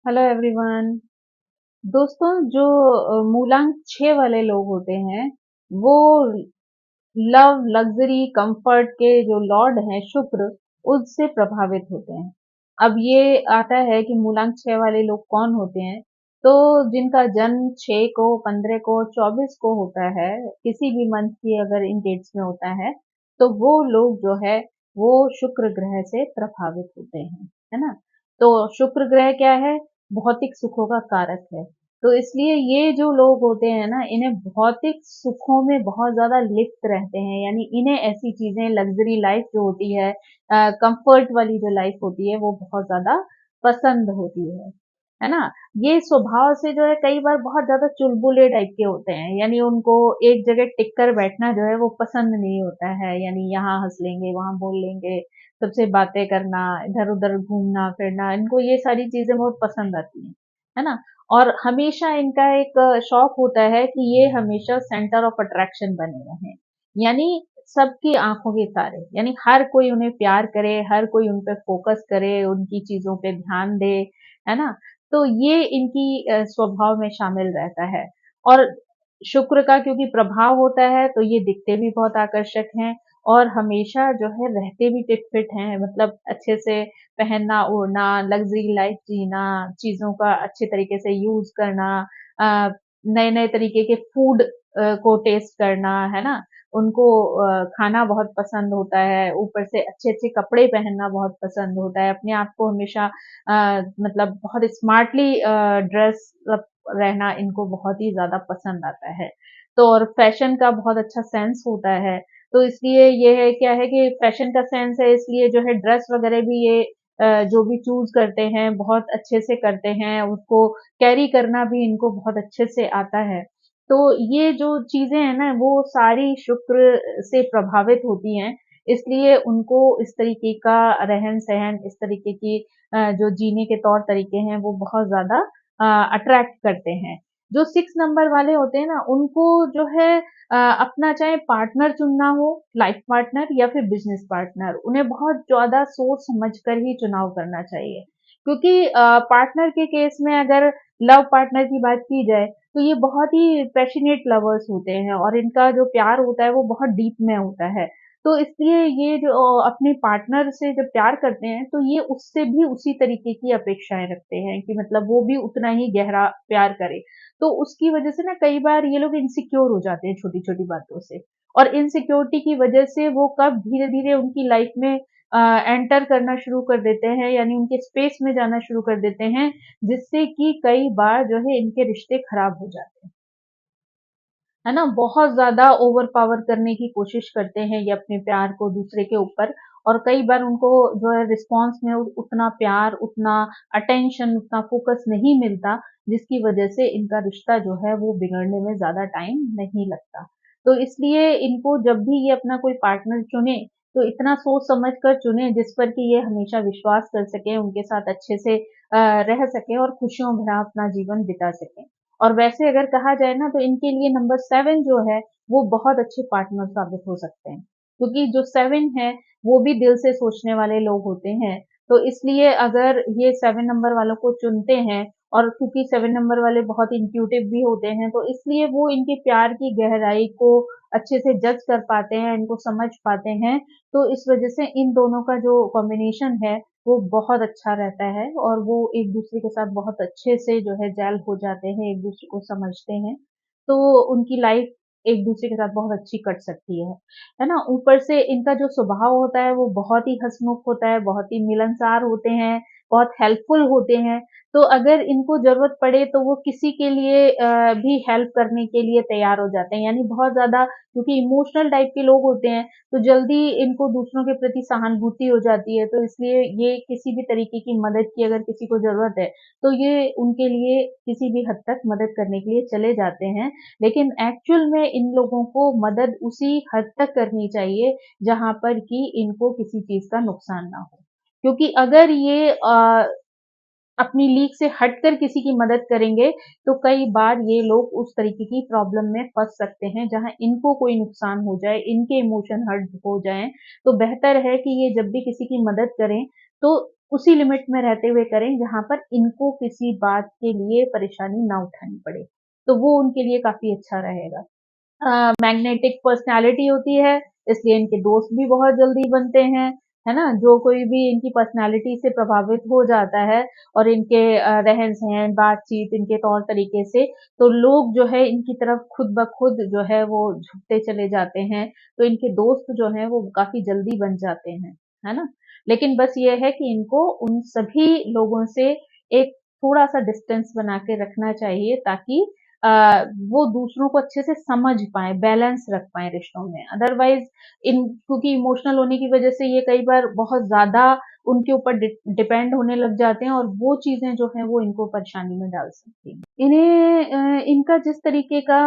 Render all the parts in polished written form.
Hello everyone. दोस्तों, जो मूलांक 6 वाले लोग होते हैं वो लव, लग्जरी, कंफर्ट के जो लॉर्ड हैं शुक्र, उससे प्रभावित होते हैं। अब ये आता है कि मूलांक 6 वाले लोग कौन होते हैं। तो जिनका जन्म 6 को, 15 को, 24 को होता है, किसी भी मंथ की अगर इन डेट्स में होता है, तो वो लोग जो है वो शुक्र ग्रह से प्रभावित होते हैं, है ना। तो शुक्र ग्रह क्या है? भौतिक सुखों का कारक है। तो इसलिए ये जो लोग होते हैं ना, इन्हें भौतिक सुखों में बहुत ज्यादा लिप्त रहते हैं। यानी इन्हें ऐसी चीजें, लग्जरी लाइफ जो होती है, कंफर्ट वाली जो लाइफ होती है, वो बहुत ज्यादा पसंद होती है ना। ये स्वभाव से जो है कई बार बहुत ज्यादा चुलबुले टाइप के होते हैं। यानी उनको एक जगह टिक कर बैठना जो है वो पसंद नहीं होता है। यानी यहाँ हंस लेंगे, वहां बोल लेंगे, सबसे बातें करना, इधर उधर घूमना फिरना, इनको ये सारी चीजें बहुत पसंद आती हैं, है ना। और हमेशा इनका एक शौक होता है कि ये हमेशा सेंटर ऑफ अट्रैक्शन बने रहें। यानी सबकी आंखों के तारे, यानी हर कोई उन्हें प्यार करे, हर कोई उन पे फोकस करे, उनकी चीजों पे ध्यान दे, है ना। तो ये इनकी स्वभाव में शामिल रहता है। और शुक्र का क्योंकि प्रभाव होता है तो ये दिखते भी बहुत आकर्षक हैं, और हमेशा जो है रहते भी टिट फिट हैं। मतलब अच्छे से पहनना ओढ़ना, लग्जरी लाइफ जीना, चीजों का अच्छे तरीके से यूज करना, नए नए तरीके के फूड को टेस्ट करना, है ना। उनको खाना बहुत पसंद होता है, ऊपर से अच्छे अच्छे कपड़े पहनना बहुत पसंद होता है, अपने आप को हमेशा मतलब बहुत स्मार्टली ड्रेस रहना इनको बहुत ही ज्यादा पसंद आता है। तो और फैशन का बहुत अच्छा सेंस होता है। तो इसलिए ये है, क्या है कि फैशन का सेंस है, इसलिए जो है ड्रेस वगैरह भी ये जो भी चूज करते हैं बहुत अच्छे से करते हैं, उसको कैरी करना भी इनको बहुत अच्छे से आता है। तो ये जो चीजें हैं ना, वो सारी शुक्र से प्रभावित होती हैं। इसलिए उनको इस तरीके का रहन सहन, इस तरीके की जो जीने के तौर तरीके हैं वो बहुत ज्यादा अट्रैक्ट करते हैं। जो 6 नंबर वाले होते हैं ना, उनको जो है अपना चाहे पार्टनर चुनना हो, लाइफ पार्टनर या फिर बिजनेस पार्टनर, उन्हें बहुत ज्यादा सोच समझ कर ही चुनाव करना चाहिए। क्योंकि पार्टनर के केस में अगर लव पार्टनर की बात की जाए, तो ये बहुत ही पैशनेट लवर्स होते हैं और इनका जो प्यार होता है वो बहुत डीप में होता है। तो इसलिए ये जो अपने पार्टनर से जब प्यार करते हैं तो ये उससे भी उसी तरीके की अपेक्षाएं रखते हैं कि मतलब वो भी उतना ही गहरा प्यार करे। तो उसकी वजह से ना कई बार ये लोग इनसिक्योर हो जाते हैं छोटी छोटी बातों से, और इनसिक्योरिटी की वजह से वो कब धीरे धीरे उनकी लाइफ में एंटर करना शुरू कर देते हैं, यानी उनके स्पेस में जाना शुरू कर देते हैं, जिससे कि कई बार जो है इनके रिश्ते खराब हो जाते हैं, है ना। बहुत ज्यादा ओवर पावर करने की कोशिश करते हैं ये अपने प्यार को दूसरे के ऊपर, और कई बार उनको जो है रिस्पॉन्स में उतना प्यार, उतना अटेंशन, उतना फोकस नहीं मिलता, जिसकी वजह से इनका रिश्ता जो है वो बिगड़ने में ज्यादा टाइम नहीं लगता। तो इसलिए इनको जब भी ये अपना कोई पार्टनर चुने, तो इतना सोच समझ कर चुने जिस पर कि ये हमेशा विश्वास कर सके, उनके साथ अच्छे से रह सके और खुशियों भरा अपना जीवन बिता सके। और वैसे अगर कहा जाए ना, तो इनके लिए नंबर 7 जो है वो बहुत अच्छे पार्टनर साबित हो सकते हैं, क्योंकि जो 7 है वो भी दिल से सोचने वाले लोग होते हैं। तो इसलिए अगर ये 7 नंबर वालों को चुनते हैं, और क्योंकि 7 नंबर वाले बहुत इंट्यूटिव भी होते हैं, तो इसलिए वो इनके प्यार की गहराई को अच्छे से जज कर पाते हैं, इनको समझ पाते हैं। तो इस वजह से इन दोनों का जो कॉम्बिनेशन है वो बहुत अच्छा रहता है, और वो एक दूसरे के साथ बहुत अच्छे से जो है जेल हो जाते हैं, एक दूसरे को समझते हैं। तो उनकी लाइफ एक दूसरे के साथ बहुत अच्छी कट सकती है ना। ऊपर से इनका जो स्वभाव होता है वो बहुत ही हंसमुख होता है, बहुत ही मिलनसार होते हैं, बहुत हेल्पफुल होते हैं। तो अगर इनको जरूरत पड़े तो वो किसी के लिए भी हेल्प करने के लिए तैयार हो जाते हैं। यानी बहुत ज्यादा, क्योंकि इमोशनल टाइप के लोग होते हैं, तो जल्दी इनको दूसरों के प्रति सहानुभूति हो जाती है। तो इसलिए ये किसी भी तरीके की मदद की अगर किसी को जरूरत है, तो ये उनके लिए किसी भी हद तक मदद करने के लिए चले जाते हैं। लेकिन एक्चुअल में इन लोगों को मदद उसी हद तक करनी चाहिए जहां पर कि इनको किसी चीज का नुकसान ना हो। क्योंकि अगर ये अपनी लीग से हटकर किसी की मदद करेंगे, तो कई बार ये लोग उस तरीके की प्रॉब्लम में फंस सकते हैं जहां इनको कोई नुकसान हो जाए, इनके इमोशन हर्ट हो जाएं। तो बेहतर है कि ये जब भी किसी की मदद करें, तो उसी लिमिट में रहते हुए करें जहां पर इनको किसी बात के लिए परेशानी ना उठानी पड़े, तो वो उनके लिए काफी अच्छा रहेगा। मैग्नेटिक पर्सनैलिटी होती है, इसलिए इनके दोस्त भी बहुत जल्दी बनते हैं, है ना? जो कोई भी इनकी पर्सनैलिटी से प्रभावित हो जाता है और इनके रहन-सहन, बातचीत, इनके तौर-तरीके से, तो लोग जो है इनकी तरफ खुद ब खुद जो है वो झुकते चले जाते हैं, तो इनके दोस्त जो हैं वो काफ़ी जल्दी बन जाते हैं, है ना? लेकिन बस ये है कि इनको उन सभी लोगों से एक थोड़ा-सा डिस्टेंस बना के रखना चाहिए ताकि अ, वो दूसरों को अच्छे से समझ पाएँ, बैलेंस रख पाएँ रिश्तों में। अदरवाइज़ इन क्योंकि इमोशनल होने की वज़ह से ये कई बार बहुत ज़्यादा उनके ऊपर डिपेंड होने लग जाते हैं और वो चीज़ें जो हैं वो इनको परेशानी में डाल सकती हैं। इन्हें इनका जिस तरीके का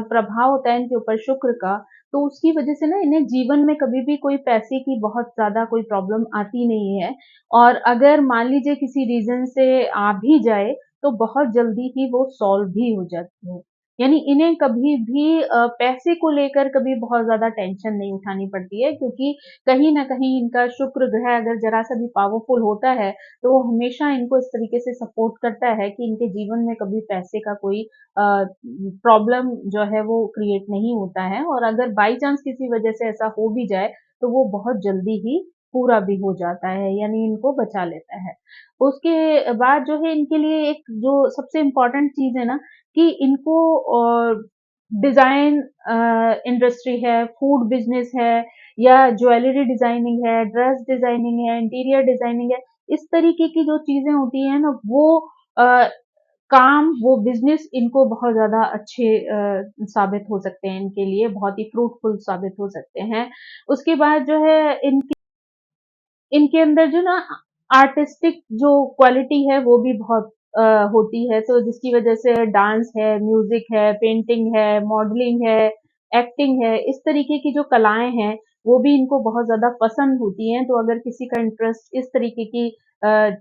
प्रभाव होता है इनके ऊपर शुक्र का, तो उसकी वज़ह से ना इन्हें जीवन में कभी भी कोई पैसे की बहुत ज़्यादा कोई प्रॉब्लम आती नहीं है और अगर मान लीजिए किसी रीज़न से आ भी जाए, तो बहुत जल्दी ही वो सॉल्व भी हो जाती है। यानी इन्हें कभी भी पैसे को लेकर कभी बहुत ज़्यादा टेंशन नहीं उठानी पड़ती है क्योंकि कहीं न कहीं इनका शुक्र ग्रह अगर ज़रा-सा भी पावरफुल होता है, तो वो हमेशा इनको इस तरीके से सपोर्ट करता है कि इनके जीवन में कभी पैसे का कोई प्रॉब्लम जो है वो क्रिएट नहीं होता है और अगर बाई चांस किसी वजह से ऐसा हो भी जाए, तो वो बहुत जल्दी ही पूरा भी हो जाता है, यानी इनको बचा लेता है। उसके बाद जो है इनके लिए एक जो सबसे इम्पोर्टेंट चीज़ है ना कि इनको डिज़ाइन इंडस्ट्री है, फूड बिज़नेस है या ज्वेलरी डिज़ाइनिंग है, ड्रेस डिज़ाइनिंग है, इंटीरियर डिज़ाइनिंग है, इस तरीके की जो चीज़ें होती हैं ना वो अ, काम वो बिज़नेस इनको बहुत ज़्यादा अच्छे साबित हो सकते हैं इनके लिए, बहुत ही फ्रूटफुल साबित हो सकते हैं। उसके बाद जो है इनके अंदर जो ना आर्टिस्टिक जो क्वालिटी है वो भी बहुत होती है तो जिसकी वजह से डांस है, म्यूजिक है, पेंटिंग है, मॉडलिंग है, एक्टिंग है, इस तरीके की जो कलाएं हैं वो भी इनको बहुत ज्यादा पसंद होती हैं तो अगर किसी का इंटरेस्ट इस तरीके की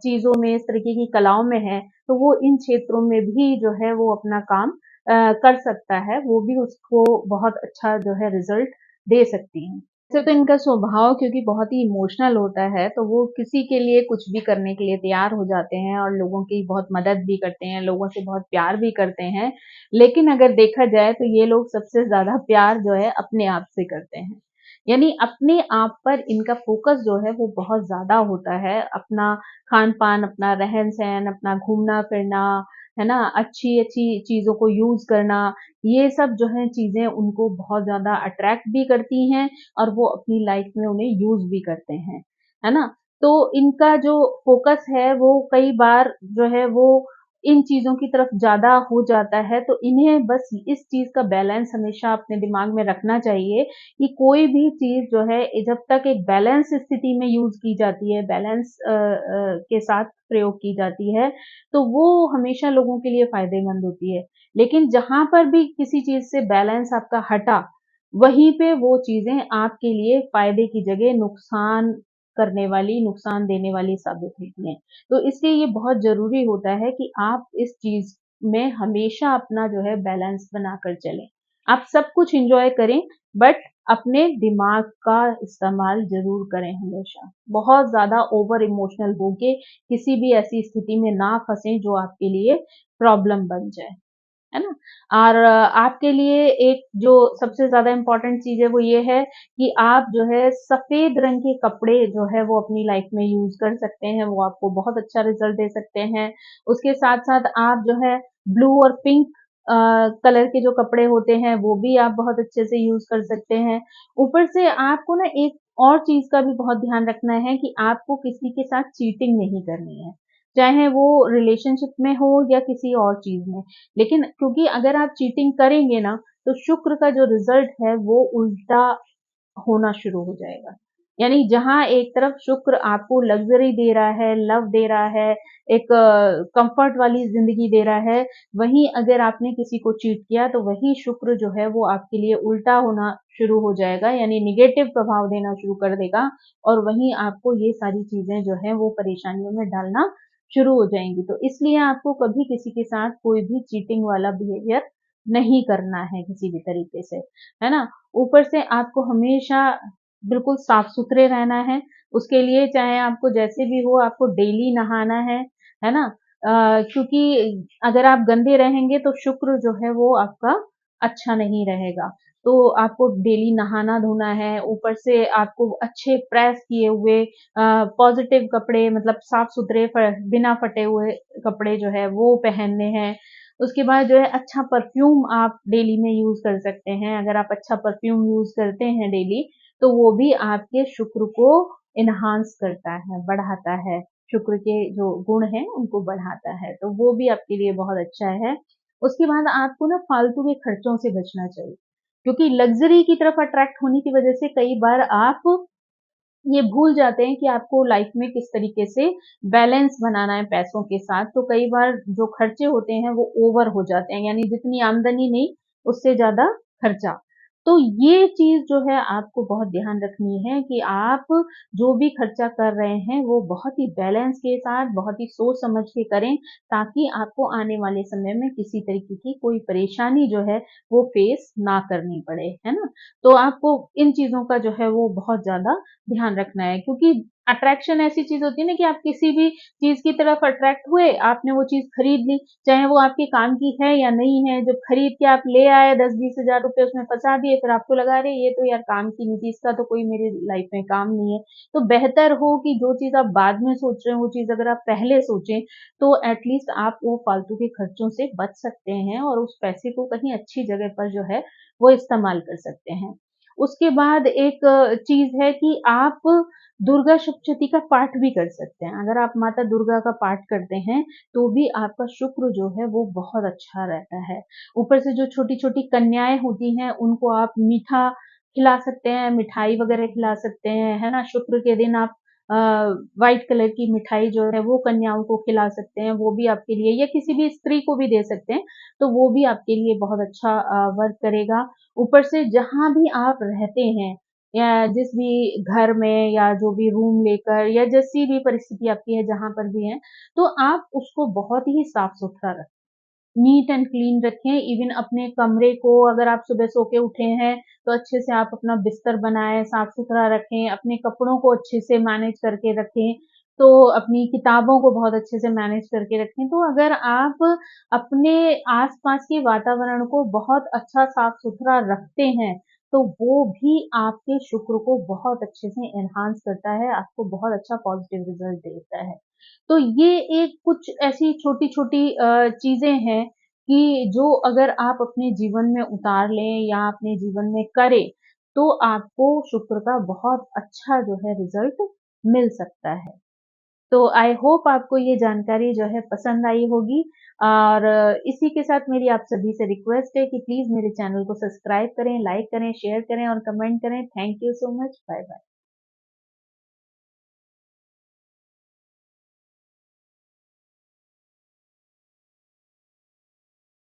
चीजों में, इस तरीके की कलाओं में है तो वो इन क्षेत्रों में भी जो है वो अपना काम कर सकता है, वो भी उसको बहुत अच्छा जो है रिजल्ट दे सकती है। वैसे तो इनका स्वभाव क्योंकि बहुत ही इमोशनल होता है, तो वो किसी के लिए कुछ भी करने के लिए तैयार हो जाते हैं और लोगों की बहुत मदद भी करते हैं, लोगों से बहुत प्यार भी करते हैं। लेकिन अगर देखा जाए तो ये लोग सबसे ज़्यादा प्यार जो है अपने आप से करते हैं। यानी अपने आप पर इनका फ़ोकस जो है वो बहुत ज़्यादा होता है। अपना खान-पान, अपना रहन-सहन, अपना घूमना-फिरना, है ना? अच्छी-अच्छी चीज़ों को यूज़ करना, ये सब जो है चीज़ें उनको बहुत ज़्यादा अट्रैक्ट भी करती हैं और वो अपनी लाइफ में उन्हें यूज़ भी करते हैं, है ना? तो इनका जो फ़ोकस है वो कई बार जो है वो इन चीज़ों की तरफ ज़्यादा हो जाता है, तो इन्हें बस इस चीज़ का बैलेंस हमेशा अपने दिमाग में रखना चाहिए कि कोई भी चीज़ जो है जब तक एक बैलेंस स्थिति में यूज़ की जाती है, बैलेंस के साथ प्रयोग की जाती है, तो वो हमेशा लोगों के लिए फ़ायदेमंद होती है। लेकिन जहाँ पर भी किसी चीज़ से बैलेंस आपका हटा, वहीं पे वो चीज़ें आपके लिए फ़ायदे की जगह नुकसान करने वाली, नुकसान देने वाली साबित होती हैं। तो इसलिए ये बहुत ज़रूरी होता है कि आप इस चीज़ में हमेशा अपना जो है बैलेंस बनाकर चलें। आप सब कुछ एन्जॉय करें बट अपने दिमाग का इस्तेमाल ज़रूर करें हमेशा। बहुत ज़्यादा ओवर इमोशनल होके किसी भी ऐसी स्थिति में ना फँसें जो आपके लिए प्रॉब्लम बन जाए। है ना? और आपके लिए एक जो सबसे ज़्यादा इम्पोर्टेंट चीज़ है वो ये है कि आप जो है सफ़ेद रंग के कपड़े जो है वो अपनी लाइफ़ में यूज़ कर सकते हैं, वो आपको बहुत अच्छा रिज़ल्ट दे सकते हैं। उसके साथ-साथ आप जो है ब्लू और पिंक कलर के जो कपड़े होते हैं वो भी आप बहुत अच्छे से यूज़ कर सकते हैं। ऊपर से आपको ना एक और चीज़ का भी बहुत ध्यान रखना है कि आपको किसी के साथ चीटिंग नहीं करनी है। चाहे वो रिलेशनशिप में हो या किसी और चीज़ में। लेकिन क्योंकि अगर आप चीटिंग करेंगे ना, तो शुक्र का जो रिज़ल्ट है वो उल्टा होना शुरू हो जाएगा। यानी जहाँ एक तरफ शुक्र आपको लग्ज़री दे रहा है, लव दे रहा है, एक कम्फ़र्ट वाली ज़िंदगी दे रहा है, वहीं अगर आपने किसी को चीट किया तो वही शुक्र जो है वो आपके लिए उल्टा होना शुरू हो जाएगा, यानी नेगेटिव प्रभाव देना शुरू कर देगा और वहीं आपको ये सारी चीज़ें जो हैं वो परेशानियों में डालना शुरू हो जाएँगी। तो इसलिए आपको कभी किसी के साथ कोई भी चीटिंग वाला बिहेवियर नहीं करना है किसी भी तरीके से, है ना? ऊपर से आपको हमेशा बिल्कुल साफ-सुथरे रहना है। उसके लिए चाहे आपको जैसे भी हो आपको डेली नहाना है ना? क्योंकि अगर आप गंदे रहेंगे तो शुक्र जो है वो आपका अच्छा नहीं रहेगा। तो आपको डेली नहाना-धोना है, ऊपर से आपको अच्छे प्रेस किए हुए पॉज़िटिव कपड़े मतलब साफ-सुथरे बिना फटे हुए कपड़े जो है वो पहनने हैं। उसके बाद जो है अच्छा परफ्यूम आप डेली में यूज़ कर सकते हैं। अगर आप अच्छा परफ्यूम यूज़ करते हैं डेली तो वो भी आपके शुक्र को एनहांस करता है, बढ़ाता है। शुक्र के जो गुण हैं, उनको बढ़ाता है, तो वो भी आपके लिए बहुत अच्छा है। उसके बाद आपको ना फालतू के खर्चों से बचना चाहिए, क्योंकि लग्ज़री की तरफ अट्रैक्ट होने की वज़ह से कई बार आप ये भूल जाते हैं कि आपको लाइफ़ में किस तरीके से बैलेंस बनाना है पैसों के साथ, तो कई बार जो खर्चे होते हैं वो ओवर हो जाते हैं, यानी जितनी आमदनी नहीं, उससे ज़्यादा खर्चा। तो ये चीज़ जो है आपको बहुत ध्यान रखनी है कि आप जो भी खर्चा कर रहे हैं, वो बहुत ही बैलेंस के साथ, बहुत ही सोच समझ के करें, ताकि आपको आने वाले समय में किसी तरीके की कोई परेशानी जो है, वो फेस ना करनी पड़े, है ना? तो आपको इन चीज़ों का जो है वो बहुत ज़्यादा ध्यान रखना है, क्योंकि अट्रैक्शन ऐसी चीज़ होती है ना कि आप किसी भी चीज़ की तरफ अट्रैक्ट हुए, आपने वो चीज़ खरीद ली, चाहे वो आपके काम की है या नहीं है, जब खरीद के आप ले आए 10-20 हज़ार रुपए उसमें फँसा दिए, फिर आपको लगा अरे ये तो यार काम की नहीं थी, इसका तो कोई मेरी लाइफ में काम नहीं है। तो बेहतर हो कि जो चीज़ आप बाद में सोच रहे हो, वो चीज़ अगर आप पहले सोचें, तो एट लीस्ट आप वो फालतू के खर्चों से बच सकते हैं और उस पैसे को कहीं अच्छी जगह पर जो है, वो इस्तेमाल कर सकते हैं। उसके बाद एक चीज़ है कि आप दुर्गा सप्तशती का पाठ भी कर सकते हैं। अगर आप माता दुर्गा का पाठ करते हैं, तो भी आपका शुक्र जो है वो बहुत अच्छा रहता है। ऊपर से जो छोटी-छोटी कन्याएँ होती हैं, उनको आप मीठा खिला सकते हैं, मिठाई वगैरह खिला सकते हैं, है ना? शुक्र के दिन आप अ, व्हाइट कलर की मिठाई जो है वो कन्याओं को खिला सकते हैं, वो भी आपके लिए या किसी भी स्त्री को भी दे सकते हैं, तो वो भी आपके लिए बहुत अच्छा वर्क करेगा। ऊपर से जहाँ भी आप रहते हैं या जिस भी घर में या जो भी रूम लेकर या जैसी भी परिस्थिति आपकी है जहाँ पर भी हैं, तो आप उसको बहुत ही साफ-सुथरा रखें। नीट एंड क्लीन रखें, इवन अपने कमरे को अगर आप सुबह सो के उठे हैं, तो अच्छे से आप अपना बिस्तर बनाएँ, साफ-सुथरा रखें, अपने कपड़ों को अच्छे से मैनेज करके रखें, तो अपनी किताबों को बहुत अच्छे से मैनेज करके रखें। तो अगर आप अपने आस-पास के वातावरण को बहुत अच्छा साफ-सुथरा रखते हैं, तो वो भी आपके शुक्र को बहुत अच्छे से एनहांस करता है, आपको बहुत अच्छा पॉज़िटिव रिज़ल्ट देता है। तो ये एक कुछ ऐसी छोटी-छोटी चीज़ें हैं कि जो अगर आप अपने जीवन में उतार लें या अपने जीवन में करें, तो आपको शुक्र का बहुत अच्छा जो है रिज़ल्ट मिल सकता है। तो आई होप आपको ये जानकारी जो है पसंद आई होगी और इसी के साथ मेरी आप सभी से रिक्वेस्ट है कि प्लीज़ मेरे चैनल को सब्सक्राइब करें, लाइक करें, शेयर करें और कमेंट करें। Thank you so much. Bye bye.